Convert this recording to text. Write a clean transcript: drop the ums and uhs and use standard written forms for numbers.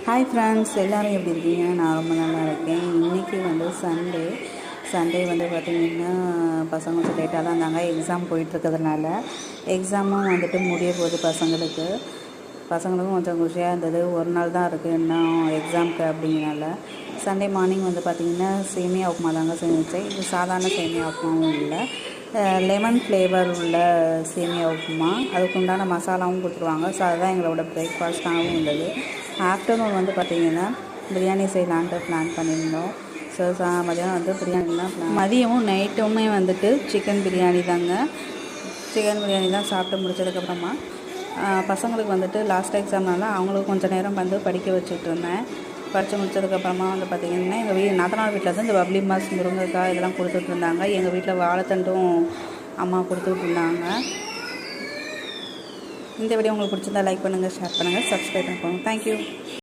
Hi friends, எல்லோரும் எப்படி இருக்கீங்க? நான் ரொம்ப நல்லா இருக்கேன். இன்றைக்கி வந்து சண்டே வந்து பார்த்திங்கன்னா பசங்க கொஞ்சம் லேட்டாக தான் இருந்தாங்க. எக்ஸாம் போயிட்டுருக்கிறதுனால எக்ஸாமும் வந்துட்டு முடிய போகுது. பசங்களுக்கும் கொஞ்சம் குஷியாக இருந்தது. ஒரு நாள் தான் இருக்குது இன்னும் எக்ஸாமுக்கு அப்படிங்கிறனால. சண்டே மார்னிங் வந்து பார்த்திங்கன்னா சேமியா உப்புமா தாங்க செஞ்சேன். இது சாதாரண சேமியா உப்புமாவும் இல்லை, லெமன் ஃப்ளேவர் உள்ள சேமியா உப்புமா. அதுக்கு உண்டான மசாலாவும் கொடுத்துருவாங்க. ஸோ அதுதான் எங்களோட பிரேக்ஃபாஸ்ட்டாகவும் இருந்தது. ஆஃப்டர்நூன் வந்து பார்த்திங்கன்னா பிரியாணி செய்யலான்ட்டு பிளான் பண்ணியிருந்தோம். ஸோ மதியானம் வந்து பிரியாணி தான் மதியமும் நைட்டுமே வந்துட்டு சிக்கன் பிரியாணி தான் சாப்பிட்டு முடிச்சதுக்கப்புறமா பசங்களுக்கு வந்துட்டு லாஸ்ட் எக்ஸாம்னால அவங்களுக்கு கொஞ்சம் நேரம் வந்து படிக்க வச்சுட்டு இருந்தேன். படித்து முடிச்சதுக்கப்புறமா வந்து பார்த்திங்கன்னா எங்கள் நாத்தனார் வீட்டில் வந்து இந்த பப்ளி மாஸ், முருங்கைக்காய் இதெல்லாம் கொடுத்துட்ருந்தாங்க. எங்கள் வீட்டில் வாழைத்தண்டும் அம்மா கொடுத்துட்ருந்தாங்க. இந்த வீடியோ உங்களுக்கு பிடிச்சிருந்தா லைக் பண்ணுங்கள், ஷேர் பண்ணுங்கள், சப்ஸ்கிரைப் பண்ணுங்கள். தேங்க்யூ.